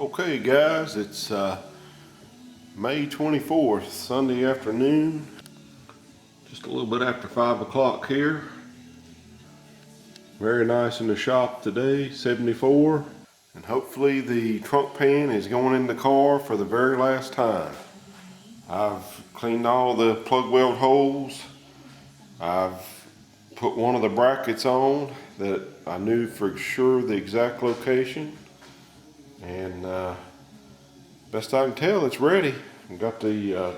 Okay guys, it's May 24th, Sunday afternoon. Just a little bit after 5 o'clock here. Very nice in the shop today, 74. And hopefully the trunk pan is going in the car for the very last time. I've cleaned all the plug weld holes. I've put one of the brackets on that I knew for sure the exact location. And best I can tell, it's ready. I've got the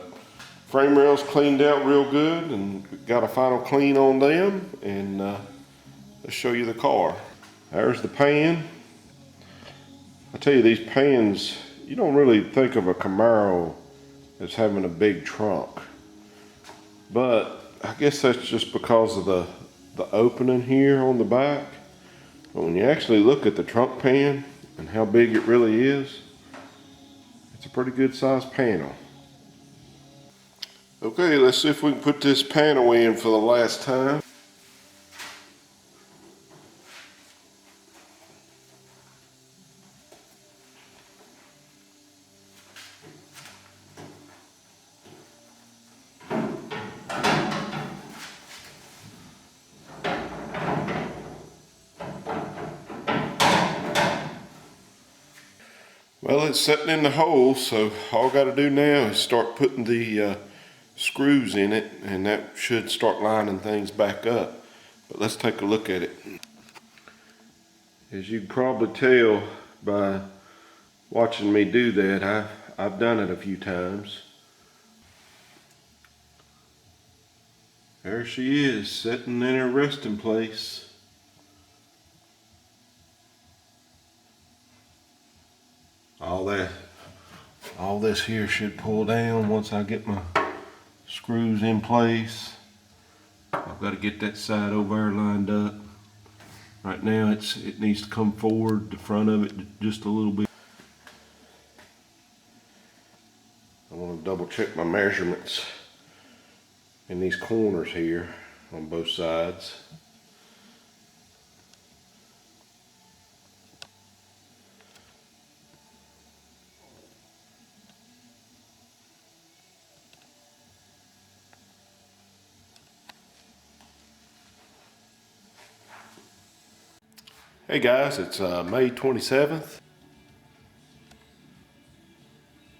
frame rails cleaned out real good and got a final clean on them, and let's show you the car. There's the pan. I tell you, these pans, you don't really think of a Camaro as having a big trunk, but I guess that's just because of the opening here on the back. But when you actually look at the trunk pan and how big it really is, it's a pretty good sized panel. Okay, let's see if we can put this panel in for the last time. Well, it's sitting in the hole, so all I got to do now is start putting the screws in it, and that should start lining things back up. But let's take a look at it. As you can probably tell by watching me do that, I've done it a few times. There she is, sitting in her resting place. All this here should pull down once I get my screws in place. I've got to get that side over there lined up. Right now it needs to come forward, the front of it just a little bit. I want to double check my measurements in these corners here on both sides. Hey guys, it's May 27th,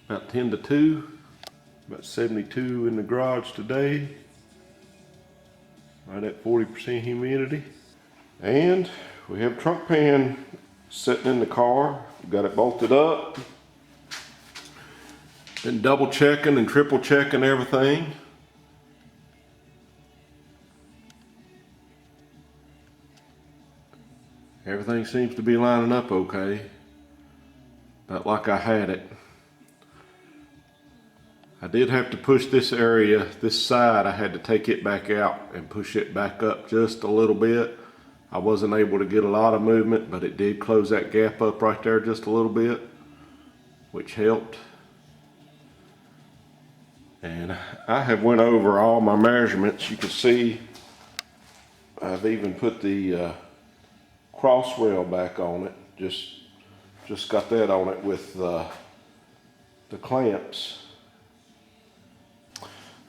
about 10 to 2, about 72 in the garage today, right at 40% humidity. And we have trunk pan sitting in the car. We've got it bolted up. Been double checking and triple checking everything. Everything seems to be lining up okay, about like I had it. I did have to push this area, this side, I had to take it back out and push it back up just a little bit. I wasn't able to get a lot of movement, but it did close that gap up right there just a little bit, which helped. And I have went over all my measurements. You can see I've even put the cross rail back on it. Just got that on it with the clamps.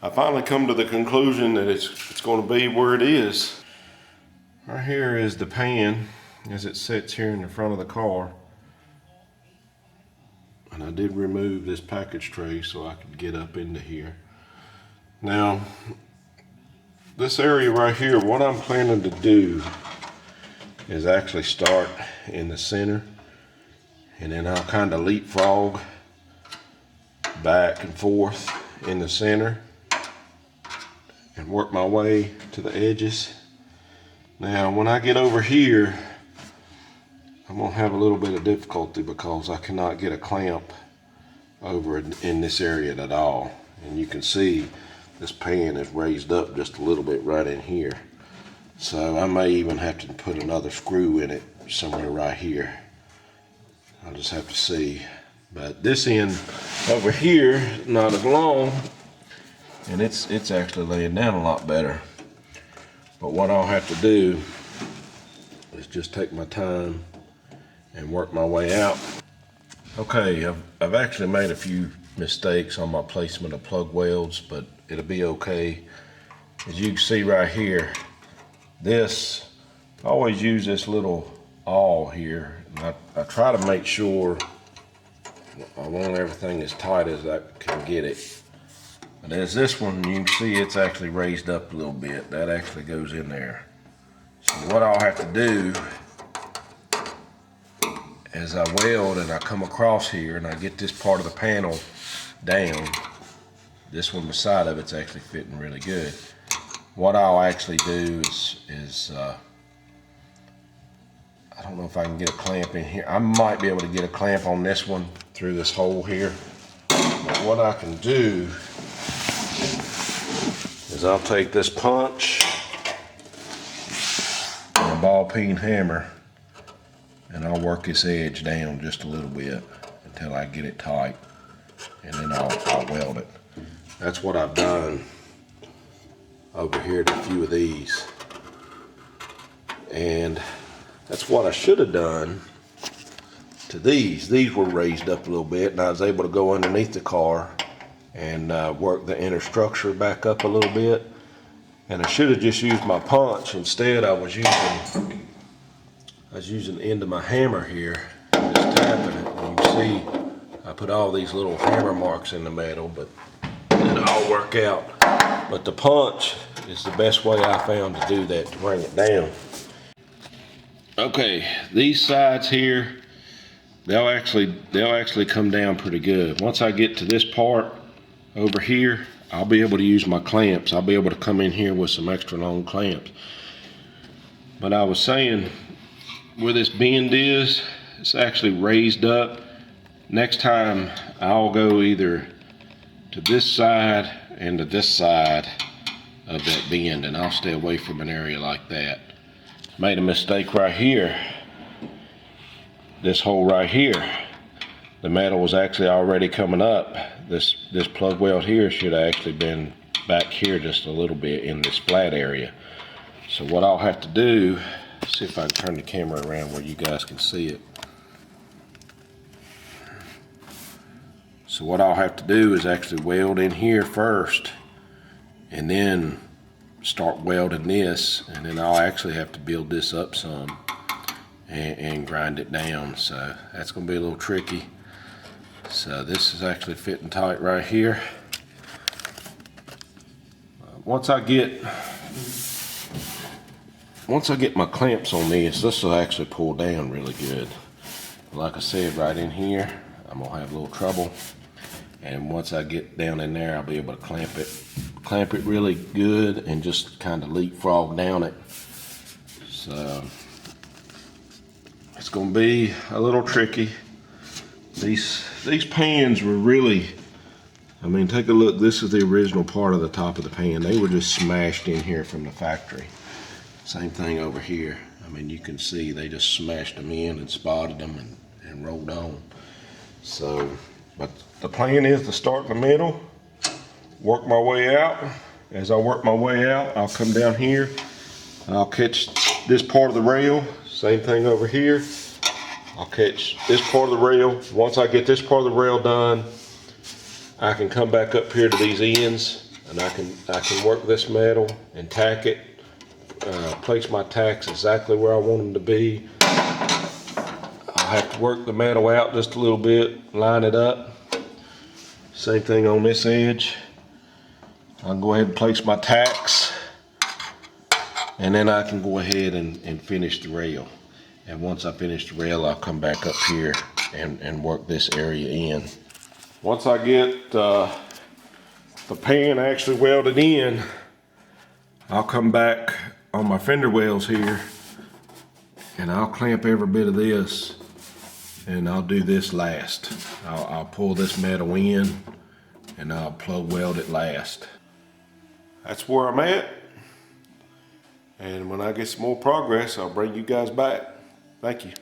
I finally come to the conclusion that it's going to be where it is. Right here is the pan as it sits here in the front of the car. And I did remove this package tray so I could get up into here. Now, this area right here, what I'm planning to do is actually start in the center, and then I'll kind of leapfrog back and forth in the center and work my way to the edges. Now when I get over here, I'm gonna have a little bit of difficulty because I cannot get a clamp over in this area at all. And you can see this pan is raised up just a little bit right in here. So I may even have to put another screw in it somewhere right here. I'll just have to see. But this end over here is not as long, and it's actually laying down a lot better. But what I'll have to do is just take my time and work my way out. Okay, I've actually made a few mistakes on my placement of plug welds, but it'll be okay. As you can see right here, I always use this little awl here, and I try to make sure I want everything as tight as I can get it. But as this one, you can see it's actually raised up a little bit. That actually goes in there. So what I'll have to do as I weld and I come across here and I get this part of the panel down, this one beside of it's actually fitting really good. What I'll actually do is I don't know if I can get a clamp in here. I might be able to get a clamp on this one through this hole here. But what I can do is I'll take this punch and a ball peen hammer, and I'll work this edge down just a little bit until I get it tight, and then I'll weld it. That's what I've done over here to a few of these, and that's what I should have done to these. These were raised up a little bit, and I was able to go underneath the car and work the inner structure back up a little bit. And I should have just used my punch. Instead, I was using the end of my hammer here, and just tapping it. And you can see I put all these little hammer marks in the metal, but it'll all work out. But the punch is the best way I found to do that, to bring it down. Okay, these sides here, they'll actually come down pretty good. Once I get to this part over here, I'll be able to use my clamps. I'll be able to come in here with some extra long clamps. But I was saying, where this bend is, it's actually raised up. Next time I'll go either to this side and to this side of that bend, and I'll stay away from an area like that. Made a mistake right here. This hole right here, the metal was actually already coming up. This plug weld here should have actually been back here just a little bit in this flat area. So what I'll have to do, see if I can turn the camera around where you guys can see it. So what I'll have to do is actually weld in here first, and then start welding this, and then I'll actually have to build this up some and grind it down. So that's going to be a little tricky. So this is actually fitting tight right here. Once I get my clamps on this will actually pull down really good. Like I said, right in here, I'm gonna have a little trouble. And once I get down in there, I'll be able to clamp it really good and just kind of leapfrog down it. So it's gonna be a little tricky. These pans were really, I mean, take a look. This is the original part of the top of the pan. They were just smashed in here from the factory. Same thing over here. I mean, you can see they just smashed them in and spotted them and rolled on. So, but the plan is to start in the middle, work my way out. As I work my way out, I'll come down here, I'll catch this part of the rail. Same thing over here. I'll catch this part of the rail. Once I get this part of the rail done, I can come back up here to these ends, and I can work this metal and tack it, place my tacks exactly where I want them to be. I'll have to work the metal out just a little bit, line it up. Same thing on this edge. I'll go ahead and place my tacks, and then I can go ahead and finish the rail. And once I finish the rail, I'll come back up here and work this area in. Once I get the pan actually welded in, I'll come back on my fender welds here, and I'll clamp every bit of this, and I'll do this last. I'll pull this metal in, and I'll plug weld it last. That's where I'm at, and when I get some more progress, I'll bring you guys back. Thank you.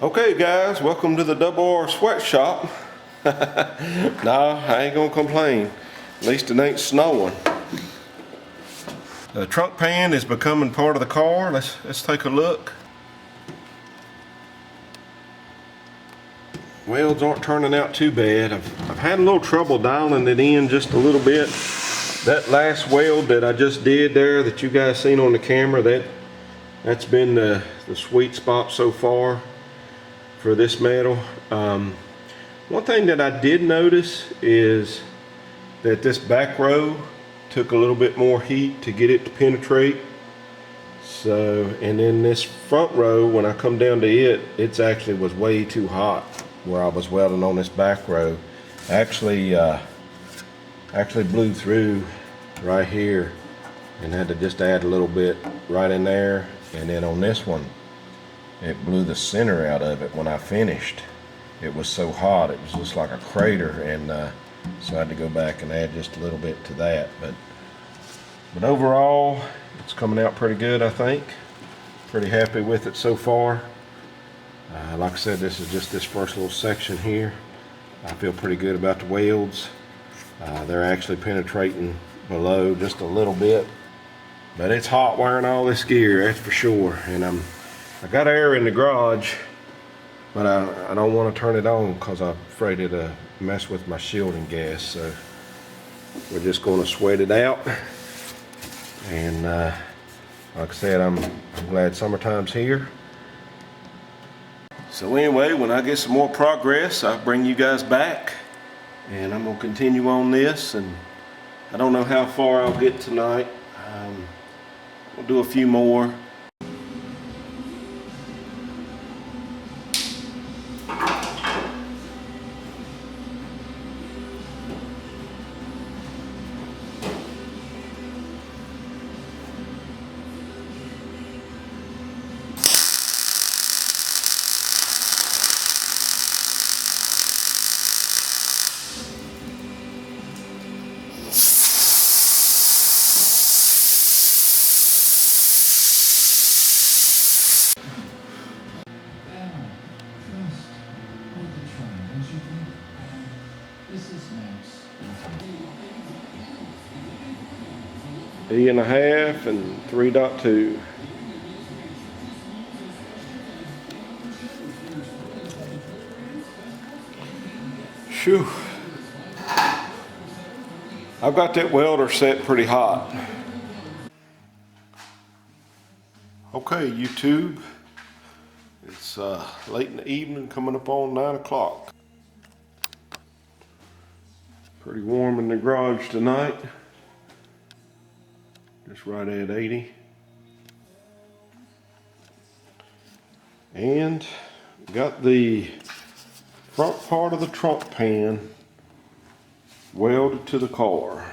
Okay guys, welcome to the Double R sweatshop. Nah, I ain't gonna complain. At least it ain't snowing. The trunk pan is becoming part of the car. Let's take a look. Welds aren't turning out too bad. I've had a little trouble dialing it in just a little bit. That last weld that I just did there that you guys seen on the camera, that's been the sweet spot so far for this metal. One thing that I did notice is that this back row took a little bit more heat to get it to penetrate. So, and then this front row, when I come down to it, it's actually was way too hot where I was welding on this back row. Actually blew through right here and had to just add a little bit right in there. And then on this one, it blew the center out of it when I finished. It was so hot, it was just like a crater, and so I had to go back and add just a little bit to that. But overall, it's coming out pretty good, I think. Pretty happy with it so far. Like I said, this is just this first little section here. I feel pretty good about the welds. They're actually penetrating below just a little bit. But it's hot wearing all this gear, that's for sure. And I got air in the garage, but I don't want to turn it on because I'm afraid it'll mess with my shielding gas. So we're just going to sweat it out. And like I said, I'm glad summertime's here. So anyway, when I get some more progress, I'll bring you guys back. And I'm going to continue on this. And I don't know how far I'll get tonight. We'll do a few more. E1/2 and 3.2. Phew. I've got that welder set pretty hot. Okay, YouTube. It's late in the evening, coming up on 9 o'clock. Pretty warm in the garage tonight. Just right at 80. And got the front part of the trunk pan welded to the car.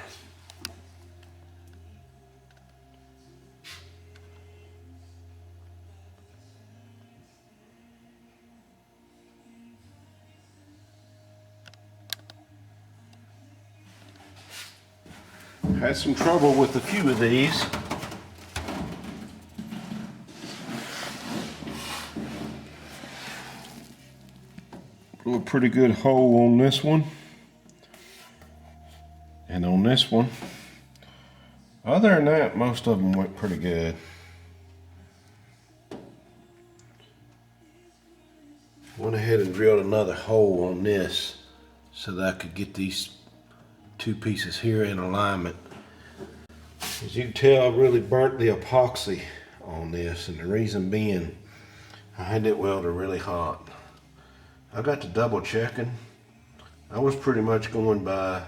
Had some trouble with a few of these. Blew a pretty good hole on this one. And on this one. Other than that, most of them went pretty good. Went ahead and drilled another hole on this so that I could get these two pieces here in alignment. As you can tell, I really burnt the epoxy on this, and the reason being, I had that welder really hot. I got to double checking. I was pretty much going by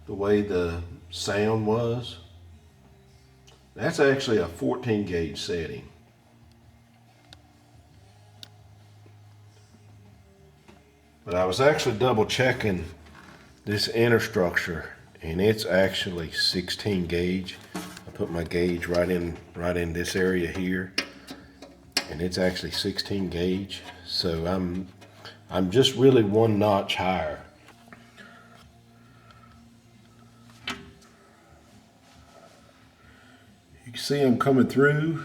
the way the sound was. That's actually a 14 gauge setting. But I was actually double checking this inner structure, and it's actually 16 gauge. I put my gauge right in this area here, and it's actually 16 gauge. So I'm just really one notch higher. You can see I'm coming through.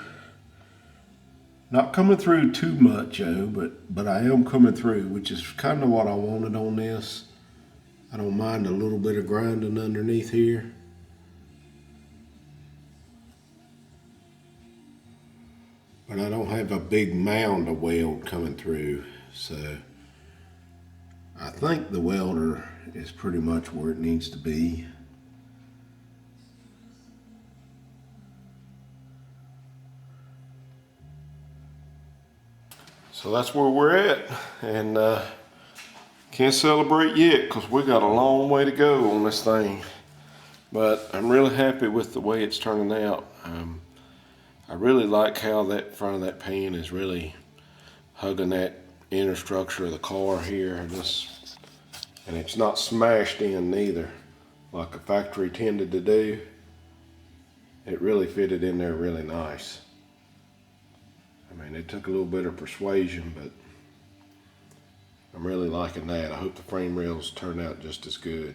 Not coming through too much, but I am coming through, which is kind of what I wanted on this. I don't mind a little bit of grinding underneath here. But I don't have a big mound of weld coming through, so I think the welder is pretty much where it needs to be. So that's where we're at, and can't celebrate yet because we got a long way to go on this thing. But I'm really happy with the way it's turning out. I really like how that front of that pan is really hugging that inner structure of the car here. And it's not smashed in neither, like a factory tended to do. It really fitted in there really nice. I mean, it took a little bit of persuasion, but I'm really liking that. I hope the frame rails turn out just as good.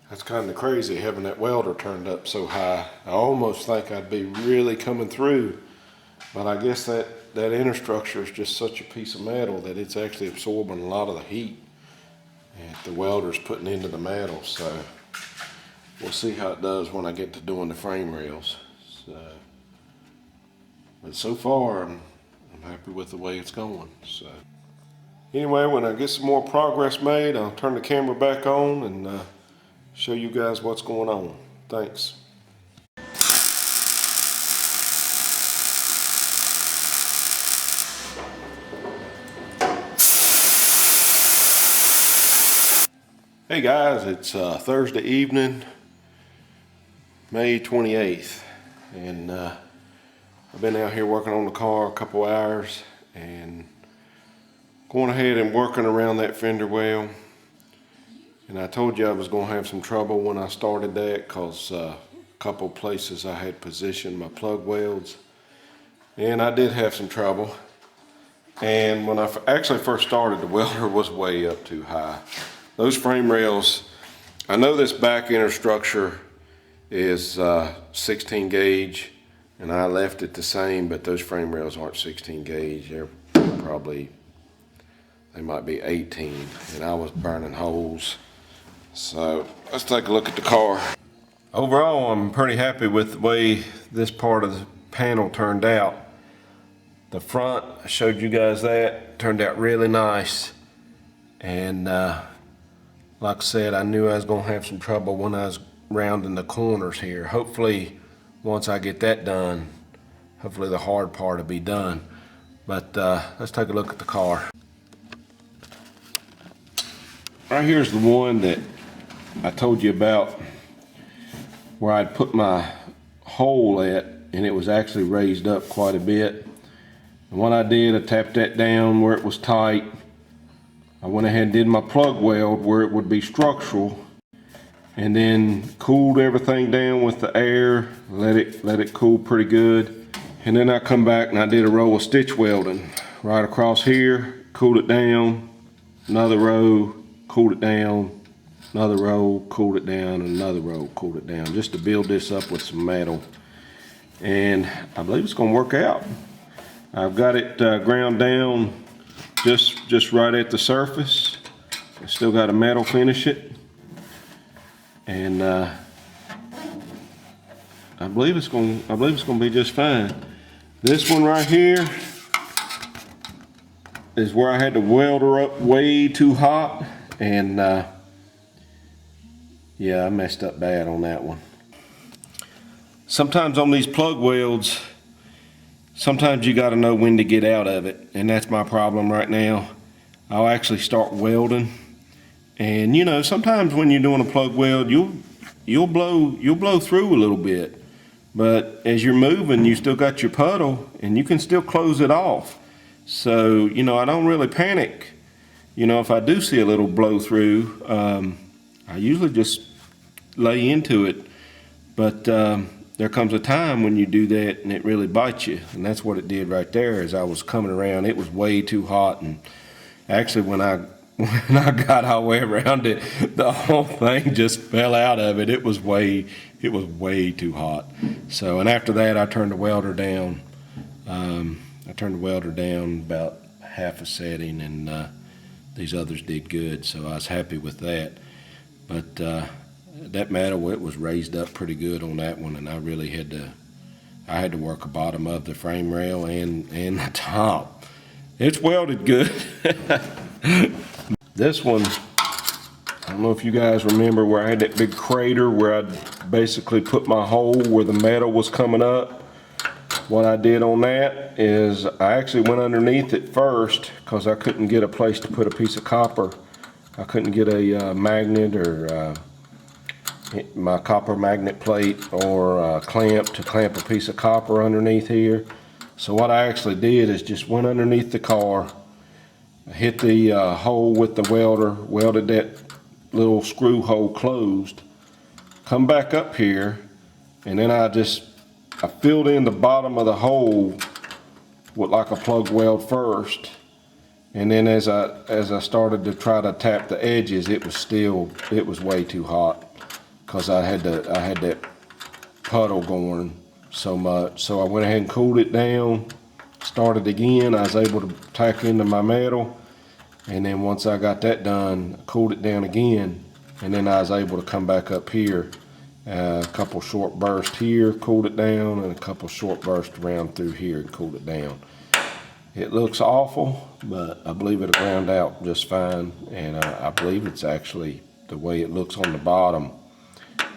That's kind of crazy having that welder turned up so high. I almost think I'd be really coming through, but I guess that inner structure is just such a piece of metal that it's actually absorbing a lot of the heat that the welder's putting into the metal. So we'll see how it does when I get to doing the frame rails. But so far, I'm happy with the way it's going. So anyway, when I get some more progress made, I'll turn the camera back on and show you guys what's going on. Thanks. Hey guys, it's Thursday evening, May 28th, and I've been out here working on the car a couple hours and going ahead and working around that fender well. And I told you I was going to have some trouble when I started that because a couple places I had positioned my plug welds, and I did have some trouble. And when I actually first started, the welder was way up too high. Those frame rails, I know this back inner structure is 16 gauge, and I left it the same, but those frame rails aren't 16 gauge. They're probably, they might be 18, and I was burning holes. So let's take a look at the car. Overall, I'm pretty happy with the way this part of the panel turned out. The front, I showed you guys that, turned out really nice. And like I said, I knew I was gonna have some trouble when I was rounding the corners here. Hopefully, once I get that done, hopefully the hard part will be done. But let's take a look at the car. Right here's the one that I told you about, where I'd put my hole at, and it was actually raised up quite a bit. And what I did, I tapped that down where it was tight. I went ahead and did my plug weld where it would be structural, and then cooled everything down with the air, let it cool pretty good. And then I come back and I did a row of stitch welding right across here, cooled it down, another row, cooled it down, another row, cooled it down, and another row, cooled it down, just to build this up with some metal. And I believe it's gonna work out. I've got it ground down just right at the surface. I still got to metal finish it, and I believe it's gonna be just fine. This one right here is where I had to weld her up way too hot, and yeah, I messed up bad on that one. Sometimes on these plug welds, sometimes you got to know when to get out of it, and that's my problem right now. I'll actually start welding, and you know, sometimes when you're doing a plug weld, you'll blow through a little bit, but as you're moving, you still got your puddle, and you can still close it off. So you know, I don't really panic. You know, if I do see a little blow through, I usually just lay into it, but there comes a time when you do that and it really bites you, and that's what it did right there. As I was coming around, it was way too hot, and actually when I when I got all the way around it, the whole thing just fell out of it. It was way too hot. So, and after that, I turned the welder down. I turned the welder down about half a setting, and these others did good, so I was happy with that. But that metal, it was raised up pretty good on that one, and I really had to work the bottom of the frame rail and the top. It's welded good. This one, I don't know if you guys remember where I had that big crater where I basically put my hole where the metal was coming up. What I did on that is I actually went underneath it first because I couldn't get a place to put a piece of copper. I couldn't get a magnet or my copper magnet plate or a clamp to clamp a piece of copper underneath here. So what I actually did is just went underneath the car, hit the hole with the welder, welded that little screw hole closed, come back up here, and then I filled in the bottom of the hole with like a plug weld first, and then as I started to try to tap the edges, it was way too hot because I had that puddle going so much. So I went ahead and cooled it down, started again. I was able to tack into my metal, and then once I got that done, I cooled it down again, and then I was able to come back up here. A couple short bursts here, cooled it down, and a couple short bursts around through here and cooled it down. It looks awful, but I believe it'll ground out just fine, and I believe it's actually the way it looks on the bottom.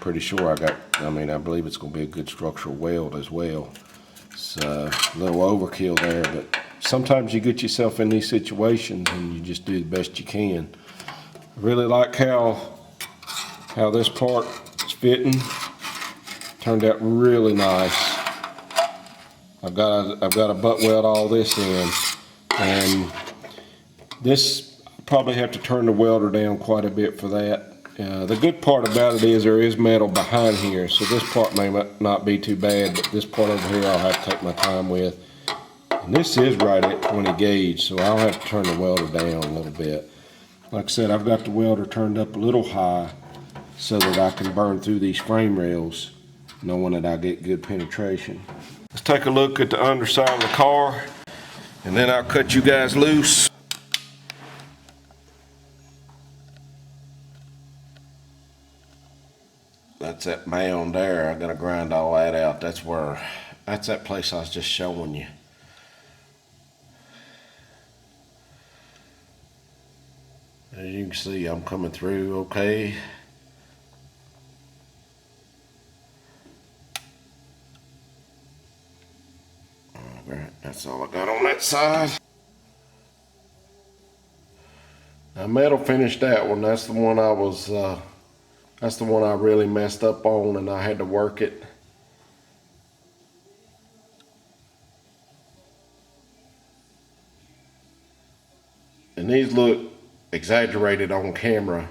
Pretty sure I believe it's going to be a good structural weld as well. It's a little overkill there, but sometimes you get yourself in these situations and you just do the best you can. I really like how this part is fitting. Turned out really nice. I've got to butt weld all this in, and this probably have to turn the welder down quite a bit for that. The good part about it is there is metal behind here, so this part may not be too bad, but this part over here I'll have to take my time with. And this is right at 20 gauge, so I'll have to turn the welder down a little bit. Like I said, I've got the welder turned up a little high so that I can burn through these frame rails, knowing that I get good penetration. Let's take a look at the underside of the car, and then I'll cut you guys loose. That's that mound there. I'm gonna grind all that out. That's that place I was just showing you. As you can see, I'm coming through okay. Alright, that's all I got on that side. Now, metal finished that one. That's the one that's the one I really messed up on, and I had to work it. And these look exaggerated on camera.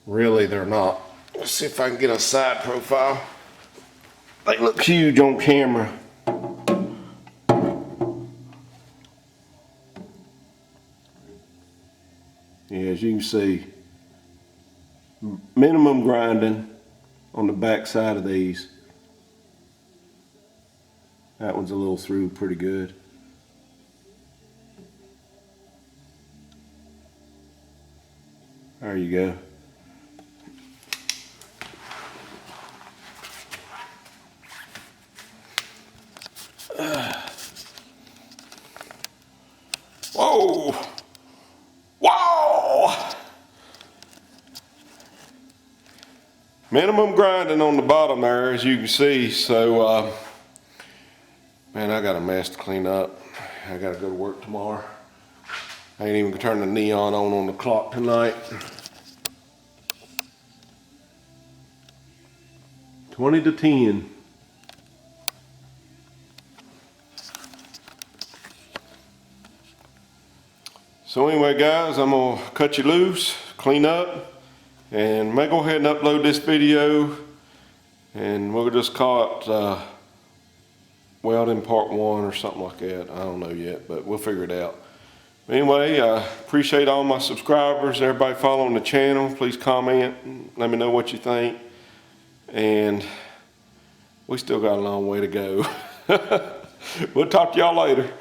Really, they're not. Let's see if I can get a side profile. They look huge on camera. Yeah, as you can see, minimum grinding on the back side of these. That one's a little through pretty good. There you go. Whoa! Wow! Minimum grinding on the bottom there, as you can see. So, man, I got a mess to clean up. I got to go to work tomorrow. I ain't even gonna turn the neon on the clock tonight. 20 to 10. So anyway, guys, I'm gonna cut you loose, clean up, and may go ahead and upload this video, and we'll just call it welding part 1 or something like that. I don't know yet, but we'll figure it out. Anyway, I appreciate all my subscribers, everybody following the channel. Please comment, let me know what you think. And we still got a long way to go. We'll talk to y'all later.